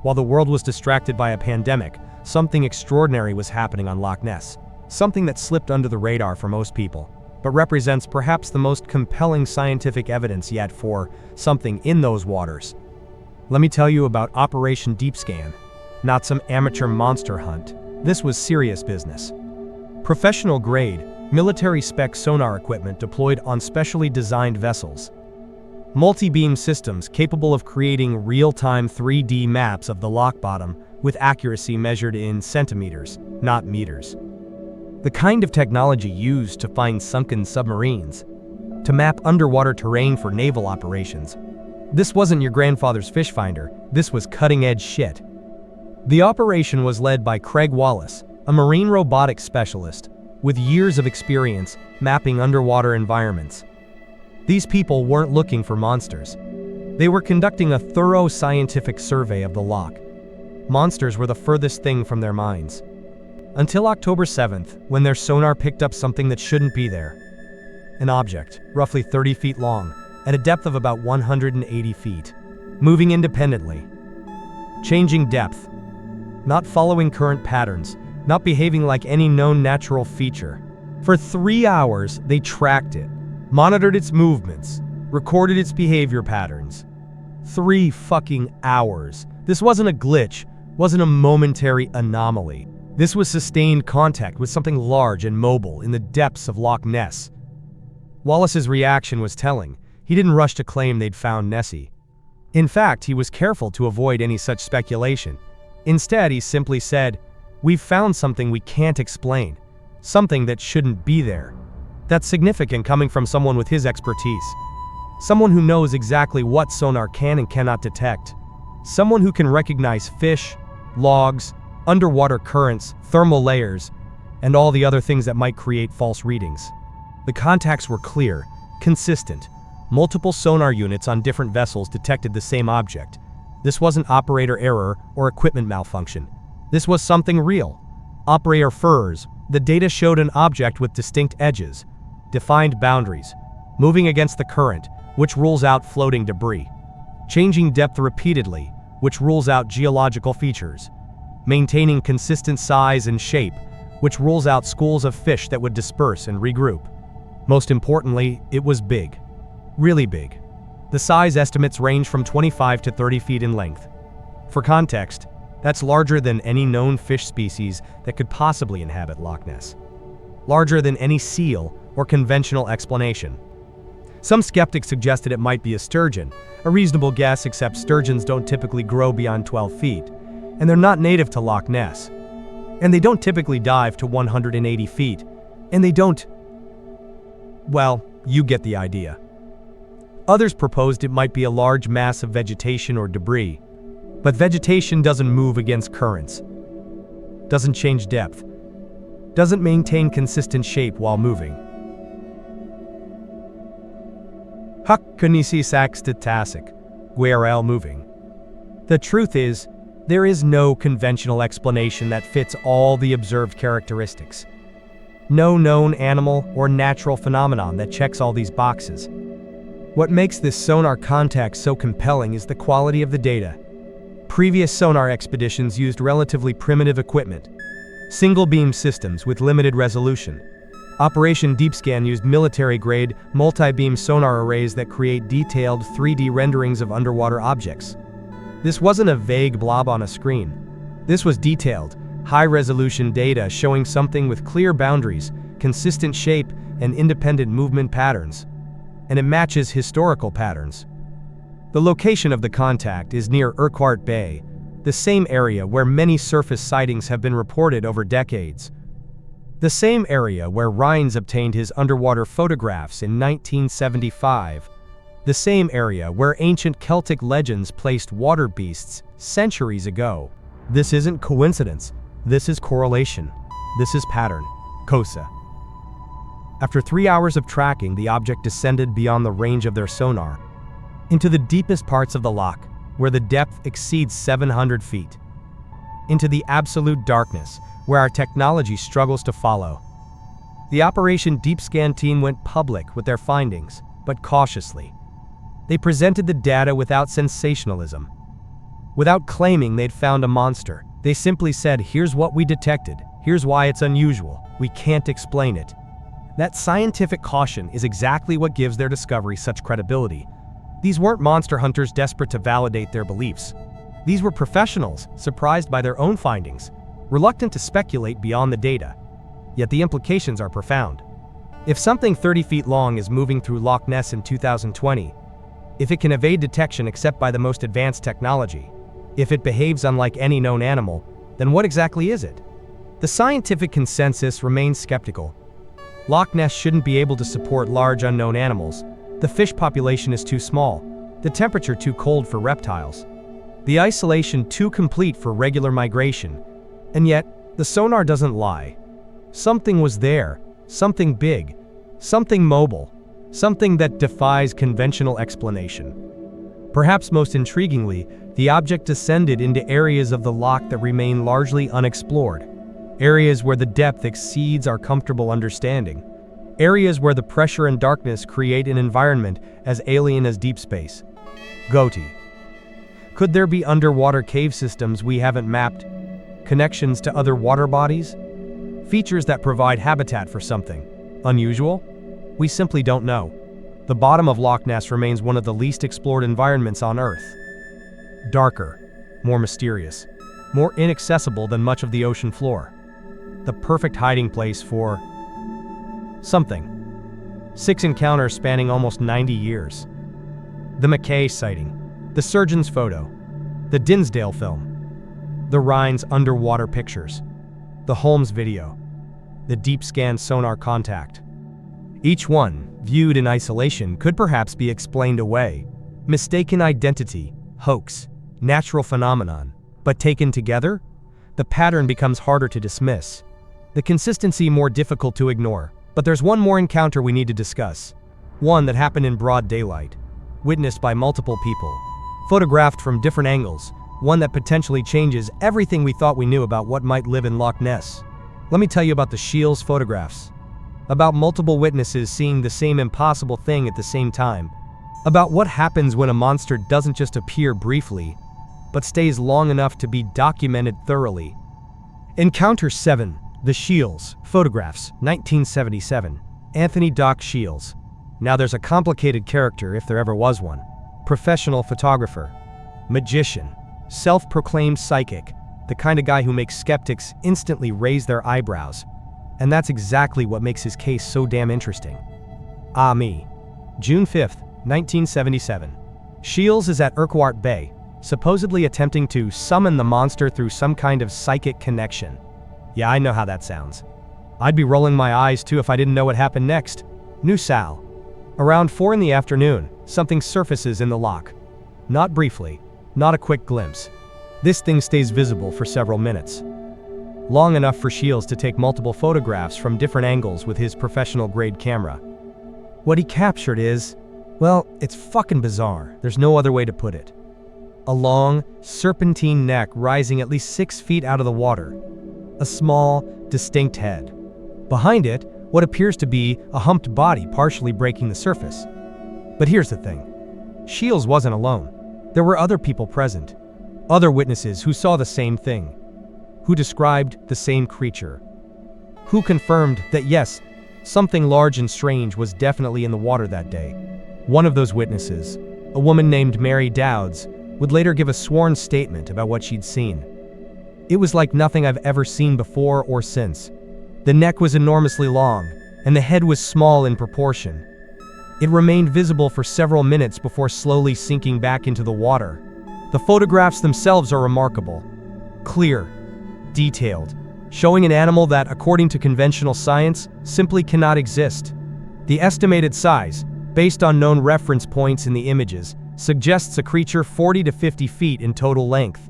While the world was distracted by a pandemic, something extraordinary was happening on Loch Ness. Something that slipped under the radar for most people, but represents perhaps the most compelling scientific evidence yet for something in those waters. Let me tell you about Operation Deep Scan. Not some amateur monster hunt. This was serious business. Professional-grade, military-spec sonar equipment deployed on specially designed vessels. Multi-beam systems capable of creating real-time 3D maps of the loch bottom with accuracy measured in centimeters, not meters. The kind of technology used to find sunken submarines, to map underwater terrain for naval operations. This wasn't your grandfather's fish finder, this was cutting-edge shit. The operation was led by Craig Wallace, a marine robotics specialist, with years of experience mapping underwater environments. These people weren't looking for monsters. They were conducting a thorough scientific survey of the loch. Monsters were the furthest thing from their minds. Until October 7th, when their sonar picked up something that shouldn't be there. An object, roughly 30 feet long, at a depth of about 180 feet. Moving independently. Changing depth. Not following current patterns, not behaving like any known natural feature. For 3 hours, they tracked it, monitored its movements, recorded its behavior patterns. 3 fucking hours. This wasn't a glitch, wasn't a momentary anomaly. This was sustained contact with something large and mobile in the depths of Loch Ness. Wallace's reaction was telling. He didn't rush to claim they'd found Nessie. In fact, he was careful to avoid any such speculation. Instead, he simply said, "We've found something we can't explain. Something that shouldn't be there." That's significant coming from someone with his expertise. Someone who knows exactly what sonar can and cannot detect. Someone who can recognize fish, logs, underwater currents, thermal layers, and all the other things that might create false readings. The contacts were clear, consistent. Multiple sonar units on different vessels detected the same object. This wasn't operator error or equipment malfunction. This was something real. Operator errors. The data showed an object with distinct edges, defined boundaries, moving against the current, which rules out floating debris. Changing depth repeatedly, which rules out geological features. Maintaining consistent size and shape, which rules out schools of fish that would disperse and regroup. Most importantly, it was big. Really big. The size estimates range from 25 to 30 feet in length. For context, that's larger than any known fish species that could possibly inhabit Loch Ness. Larger than any seal or conventional explanation. Some skeptics suggested it might be a sturgeon, a reasonable guess except sturgeons don't typically grow beyond 12 feet. And they're not native to Loch Ness. And they don't typically dive to 180 feet. And they don't... Well, you get the idea. Others proposed it might be a large mass of vegetation or debris. But vegetation doesn't move against currents. Doesn't change depth. Doesn't maintain consistent shape while moving. Hak kunisi sak statasik, guerel moving. The truth is, there is no conventional explanation that fits all the observed characteristics. No known animal or natural phenomenon that checks all these boxes. What makes this sonar contact so compelling is the quality of the data. Previous sonar expeditions used relatively primitive equipment, single-beam systems with limited resolution. Operation Deep Scan used military-grade, multi-beam sonar arrays that create detailed 3D renderings of underwater objects. This wasn't a vague blob on a screen. This was detailed, high-resolution data showing something with clear boundaries, consistent shape, and independent movement patterns. And it matches historical patterns. The location of the contact is near Urquhart Bay, the same area where many surface sightings have been reported over decades. The same area where Rines obtained his underwater photographs in 1975. The same area where ancient Celtic legends placed water beasts centuries ago. This isn't coincidence. This is correlation. This is pattern. COSA. After 3 hours of tracking, the object descended beyond the range of their sonar, into the deepest parts of the loch, where the depth exceeds 700 feet. Into the absolute darkness, where our technology struggles to follow. The Operation Deep Scan team went public with their findings, but cautiously. They presented the data without sensationalism. Without claiming they'd found a monster, they simply said, here's what we detected, here's why it's unusual, we can't explain it. That scientific caution is exactly what gives their discovery such credibility. These weren't monster hunters desperate to validate their beliefs. These were professionals, surprised by their own findings, reluctant to speculate beyond the data. Yet the implications are profound. If something 30 feet long is moving through Loch Ness in 2020, if it can evade detection except by the most advanced technology, if it behaves unlike any known animal, then what exactly is it? The scientific consensus remains skeptical. Loch Ness shouldn't be able to support large unknown animals. The fish population is too small, the temperature too cold for reptiles, the isolation too complete for regular migration. And yet, the sonar doesn't lie. Something was there, something big, something mobile, something that defies conventional explanation. Perhaps most intriguingly, the object descended into areas of the loch that remain largely unexplored, areas where the depth exceeds our comfortable understanding, areas where the pressure and darkness create an environment as alien as deep space. Goti. Could there be underwater cave systems we haven't mapped? Connections to other water bodies? Features that provide habitat for something unusual? We simply don't know. The bottom of Loch Ness remains one of the least explored environments on Earth. Darker, more mysterious, more inaccessible than much of the ocean floor. The perfect hiding place for something. 6 encounters spanning almost 90 years. The Mackay sighting, the surgeon's photo, the Dinsdale film, the Rines underwater pictures, the Holmes video, the deep scan sonar contact. Each one, viewed in isolation, could perhaps be explained away. Mistaken identity, hoax, natural phenomenon. But taken together, the pattern becomes harder to dismiss. The consistency more difficult to ignore. But there's one more encounter we need to discuss. One that happened in broad daylight, witnessed by multiple people, photographed from different angles, one that potentially changes everything we thought we knew about what might live in Loch Ness. Let me tell you about the Shields photographs. About multiple witnesses seeing the same impossible thing at the same time. About what happens when a monster doesn't just appear briefly, but stays long enough to be documented thoroughly. Encounter 7. The Shields photographs, 1977. Anthony Doc Shields. Now there's a complicated character if there ever was one. Professional photographer. Magician. Self-proclaimed psychic. The kind of guy who makes skeptics instantly raise their eyebrows. And that's exactly what makes his case so damn interesting. Me. June 5th, 1977. Shields is at Urquhart Bay, supposedly attempting to summon the monster through some kind of psychic connection. Yeah, I know how that sounds. I'd be rolling my eyes too if I didn't know what happened next. New Sal. Around 4 in the afternoon, something surfaces in the loch. Not briefly, not a quick glimpse. This thing stays visible for several minutes. Long enough for Shields to take multiple photographs from different angles with his professional-grade camera. What he captured is, well, it's fucking bizarre. There's no other way to put it. A long, serpentine neck rising at least 6 feet out of the water. A small, distinct head. Behind it, what appears to be a humped body partially breaking the surface. But here's the thing. Shields wasn't alone. There were other people present. Other witnesses who saw the same thing. Who described the same creature. Who confirmed that yes, something large and strange was definitely in the water that day. One of those witnesses, a woman named Mary Dowds, would later give a sworn statement about what she'd seen. It was like nothing I've ever seen before or since. The neck was enormously long, and the head was small in proportion. It remained visible for several minutes before slowly sinking back into the water. The photographs themselves are remarkable. Clear, detailed, showing an animal that, according to conventional science, simply cannot exist. The estimated size, based on known reference points in the images, suggests a creature 40 to 50 feet in total length.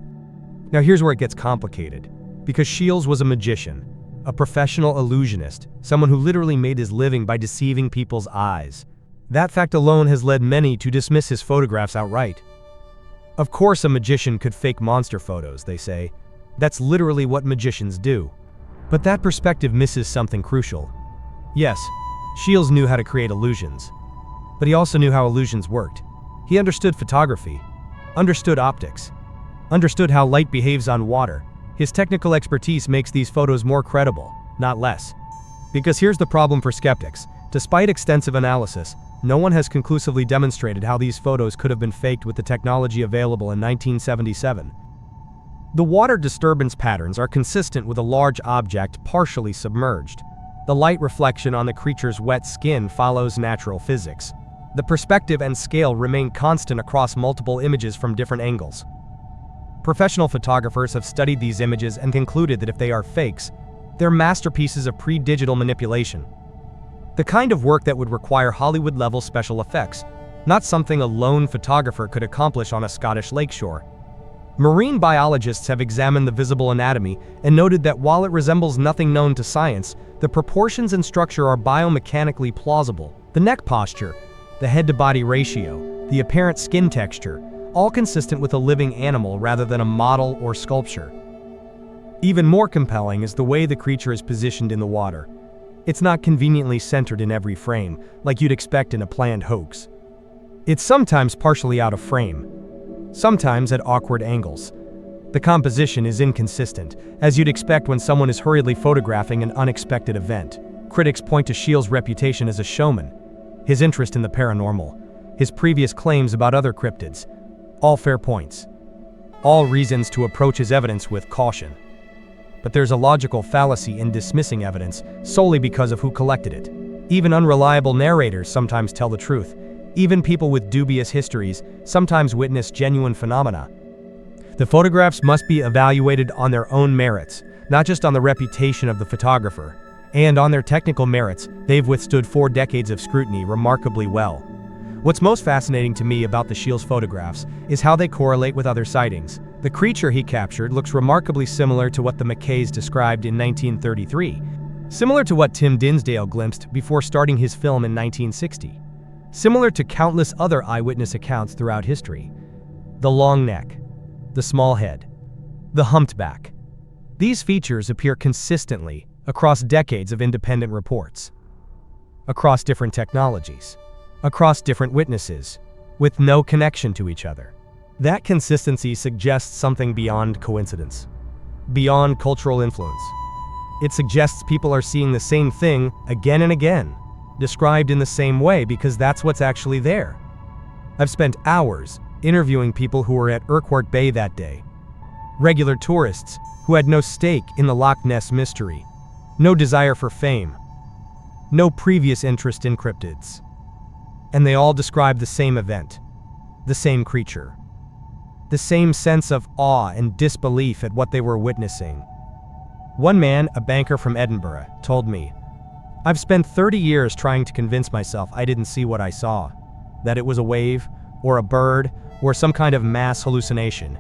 Now here's where it gets complicated. Because Shields was a magician, a professional illusionist, someone who literally made his living by deceiving people's eyes. That fact alone has led many to dismiss his photographs outright. Of course a magician could fake monster photos, they say. That's literally what magicians do. But that perspective misses something crucial. Yes, Shields knew how to create illusions. But he also knew how illusions worked. He understood photography, understood optics, understood how light behaves on water. His technical expertise makes these photos more credible, not less. Because here's the problem for skeptics. Despite extensive analysis, no one has conclusively demonstrated how these photos could have been faked with the technology available in 1977. The water disturbance patterns are consistent with a large object partially submerged. The light reflection on the creature's wet skin follows natural physics. The perspective and scale remain constant across multiple images from different angles. Professional photographers have studied these images and concluded that if they are fakes, they're masterpieces of pre-digital manipulation. The kind of work that would require Hollywood-level special effects, not something a lone photographer could accomplish on a Scottish lakeshore. Marine biologists have examined the visible anatomy and noted that while it resembles nothing known to science, the proportions and structure are biomechanically plausible. The neck posture, the head-to-body ratio, the apparent skin texture, all consistent with a living animal rather than a model or sculpture. Even more compelling is the way the creature is positioned in the water. It's not conveniently centered in every frame, like you'd expect in a planned hoax. It's sometimes partially out of frame, sometimes at awkward angles. The composition is inconsistent, as you'd expect when someone is hurriedly photographing an unexpected event. Critics point to Shields' reputation as a showman, his interest in the paranormal, his previous claims about other cryptids. All fair points. All reasons to approach his evidence with caution. But there's a logical fallacy in dismissing evidence solely because of who collected it. Even unreliable narrators sometimes tell the truth. Even people with dubious histories sometimes witness genuine phenomena. The photographs must be evaluated on their own merits, not just on the reputation of the photographer. And on their technical merits, they've withstood 4 decades of scrutiny remarkably well. What's most fascinating to me about the Shields photographs is how they correlate with other sightings. The creature he captured looks remarkably similar to what the Mackays described in 1933, similar to what Tim Dinsdale glimpsed before starting his film in 1960, similar to countless other eyewitness accounts throughout history. The long neck, the small head, the humped back. These features appear consistently across decades of independent reports, across different technologies, across different witnesses, with no connection to each other. That consistency suggests something beyond coincidence, beyond cultural influence. It suggests people are seeing the same thing again and again, described in the same way because that's what's actually there. I've spent hours interviewing people who were at Urquhart Bay that day, regular tourists who had no stake in the Loch Ness mystery, no desire for fame, no previous interest in cryptids. And they all described the same event, the same creature, the same sense of awe and disbelief at what they were witnessing. One man, a banker from Edinburgh, told me, "I've spent 30 years trying to convince myself I didn't see what I saw, that it was a wave, or a bird, or some kind of mass hallucination.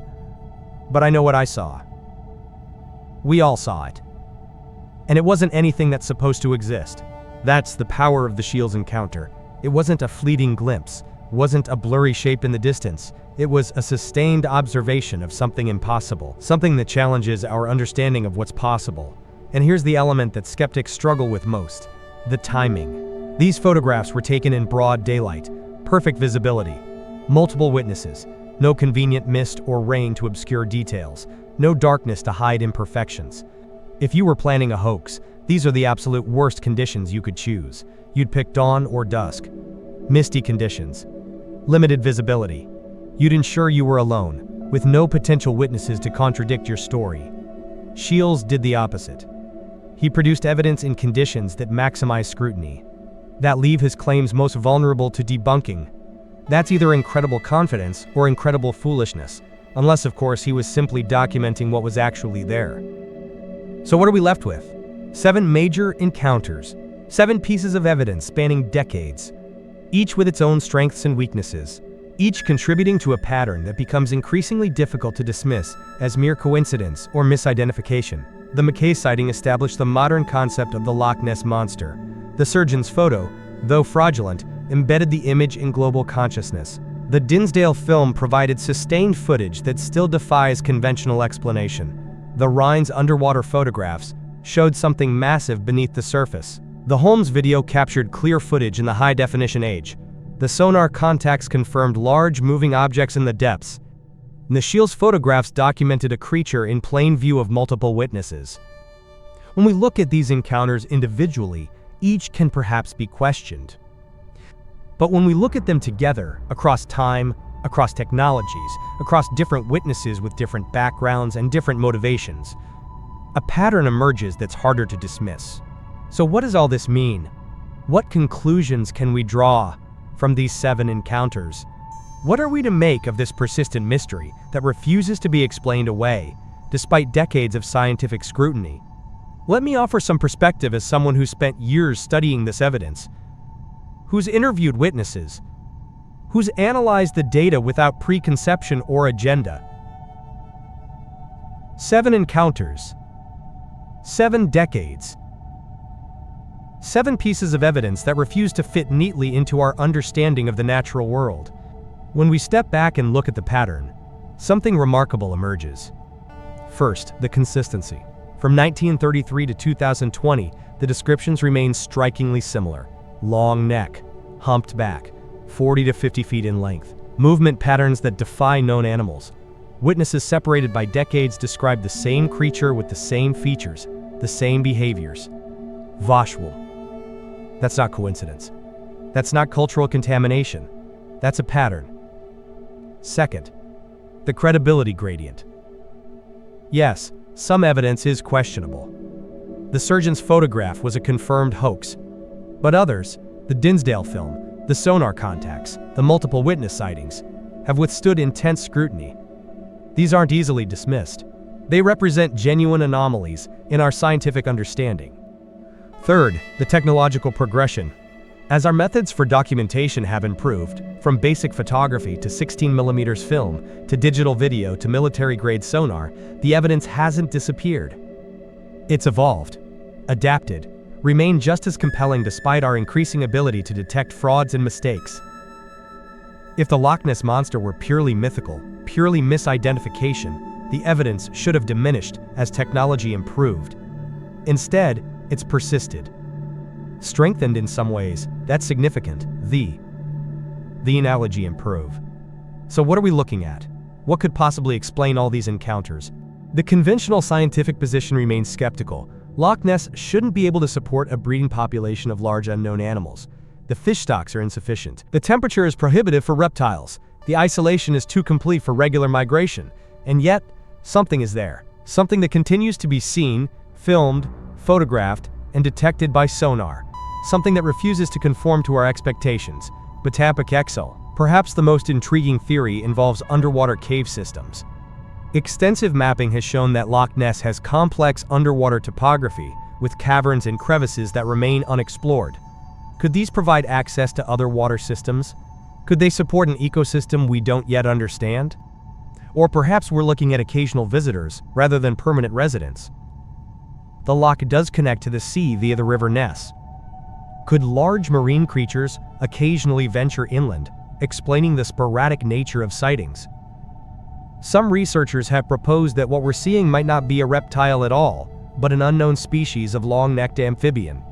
But I know what I saw. We all saw it. And it wasn't anything that's supposed to exist." That's the power of the Shields encounter. It wasn't a fleeting glimpse, wasn't a blurry shape in the distance. It was a sustained observation of something impossible, something that challenges our understanding of what's possible. And here's the element that skeptics struggle with most: the timing. These photographs were taken in broad daylight, perfect visibility, multiple witnesses, no convenient mist or rain to obscure details, no darkness to hide imperfections. If you were planning a hoax, these are the absolute worst conditions you could choose. You'd pick dawn or dusk, misty conditions, limited visibility. You'd ensure you were alone, with no potential witnesses to contradict your story. Shields did the opposite. He produced evidence in conditions that maximize scrutiny. that leave his claims most vulnerable to debunking. That's either incredible confidence or incredible foolishness, unless of course he was simply documenting what was actually there. So what are we left with? 7 major encounters, 7 pieces of evidence spanning decades, each with its own strengths and weaknesses, each contributing to a pattern that becomes increasingly difficult to dismiss as mere coincidence or misidentification. The Mackay sighting established the modern concept of the Loch Ness Monster. The surgeon's photo, though fraudulent, embedded the image in global consciousness. The Dinsdale film provided sustained footage that still defies conventional explanation. The Rhine's underwater photographs showed something massive beneath the surface. The Holmes video captured clear footage in the high-definition age. The sonar contacts confirmed large moving objects in the depths. The Shields photographs documented a creature in plain view of multiple witnesses. When we look at these encounters individually, each can perhaps be questioned. But when we look at them together, across time, across technologies, across different witnesses with different backgrounds and different motivations, a pattern emerges that's harder to dismiss. So what does all this mean? What conclusions can we draw from these 7 encounters? What are we to make of this persistent mystery that refuses to be explained away, despite decades of scientific scrutiny? Let me offer some perspective as someone who spent years studying this evidence, who's interviewed witnesses, who's analyzed the data without preconception or agenda. 7 encounters, 7 decades, 7 pieces of evidence that refuse to fit neatly into our understanding of the natural world. When we step back and look at the pattern, something remarkable emerges. First, the consistency. From 1933 to 2020, the descriptions remain strikingly similar. Long neck, humped back, 40 to 50 feet in length. Movement patterns that defy known animals. Witnesses separated by decades describe the same creature with the same features, the same behaviors. Visual. That's not coincidence. That's not cultural contamination. That's a pattern. Second, the credibility gradient. Yes, some evidence is questionable. The surgeon's photograph was a confirmed hoax, but others, the Dinsdale film, the sonar contacts, the multiple witness sightings, have withstood intense scrutiny. These aren't easily dismissed. They represent genuine anomalies in our scientific understanding. Third, the technological progression. As our methods for documentation have improved, from basic photography to 16mm film, to digital video to military-grade sonar, the evidence hasn't disappeared. It's evolved, adapted, remained just as compelling despite our increasing ability to detect frauds and mistakes. If the Loch Ness Monster were purely mythical, purely misidentification, the evidence should have diminished as technology improved. Instead, it's persisted. Strengthened in some ways, that's significant. The analogy improve. So what are we looking at? What could possibly explain all these encounters? The conventional scientific position remains skeptical. Loch Ness shouldn't be able to support a breeding population of large unknown animals. The fish stocks are insufficient. The temperature is prohibitive for reptiles. The isolation is too complete for regular migration. And yet, something is there. Something that continues to be seen, filmed, photographed, and detected by sonar. Something that refuses to conform to our expectations. Batapakexel. Perhaps the most intriguing theory involves underwater cave systems. Extensive mapping has shown that Loch Ness has complex underwater topography, with caverns and crevices that remain unexplored. Could these provide access to other water systems? Could they support an ecosystem we don't yet understand? Or perhaps we're looking at occasional visitors, rather than permanent residents. The loch does connect to the sea via the River Ness. Could large marine creatures occasionally venture inland, explaining the sporadic nature of sightings? Some researchers have proposed that what we're seeing might not be a reptile at all, but an unknown species of long-necked amphibian.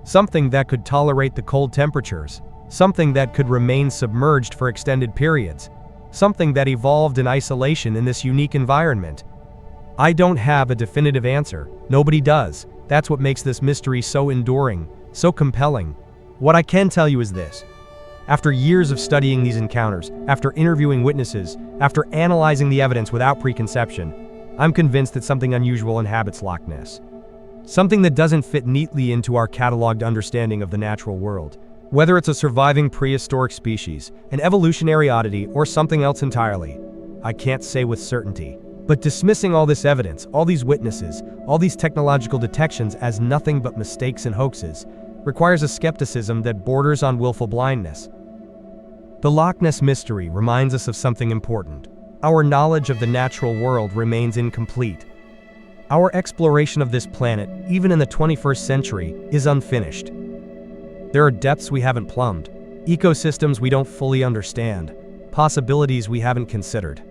Something that could tolerate the cold temperatures, something that could remain submerged for extended periods, something that evolved in isolation in this unique environment. I don't have a definitive answer. Nobody does. That's what makes this mystery so enduring, so compelling. What I can tell you is this. After years of studying these encounters, after interviewing witnesses, after analyzing the evidence without preconception, I'm convinced that something unusual inhabits Loch Ness. something that doesn't fit neatly into our cataloged understanding of the natural world. Whether it's a surviving prehistoric species, an evolutionary oddity, or something else entirely, I can't say with certainty. But dismissing all this evidence, all these witnesses, all these technological detections as nothing but mistakes and hoaxes, requires a skepticism that borders on willful blindness. The Loch Ness mystery reminds us of something important. Our knowledge of the natural world remains incomplete. Our exploration of this planet, even in the 21st century, is unfinished. There are depths we haven't plumbed, ecosystems we don't fully understand, possibilities we haven't considered.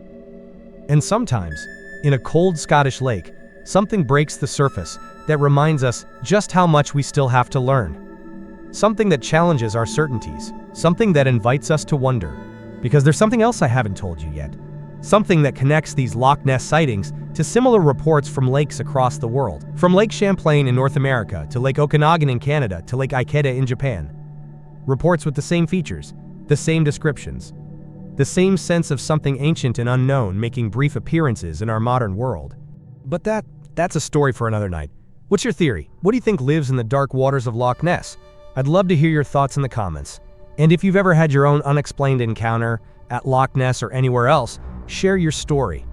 And sometimes, in a cold Scottish lake, something breaks the surface that reminds us just how much we still have to learn. Something that challenges our certainties, something that invites us to wonder. Because there's something else I haven't told you yet. Something that connects these Loch Ness sightings to similar reports from lakes across the world. From Lake Champlain in North America, to Lake Okanagan in Canada, to Lake Ikeda in Japan. Reports with the same features, the same descriptions, the same sense of something ancient and unknown making brief appearances in our modern world. But that's a story for another night. What's your theory? What do you think lives in the dark waters of Loch Ness? I'd love to hear your thoughts in the comments. And if you've ever had your own unexplained encounter at Loch Ness or anywhere else, share your story.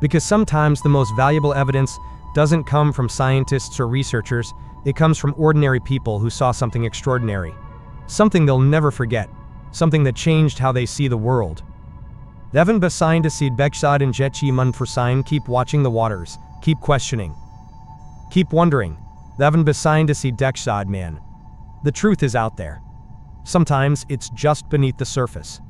Because sometimes the most valuable evidence doesn't come from scientists or researchers, it comes from ordinary people who saw something extraordinary. Something they'll never forget. Something that changed how they see the world. Devon Basign to seed Bekshad and Jetchi Mun for sign. Keep watching the waters. Keep questioning. Keep wondering. Devon Basign to seed Dekshad man. The truth is out there. Sometimes it's just beneath the surface.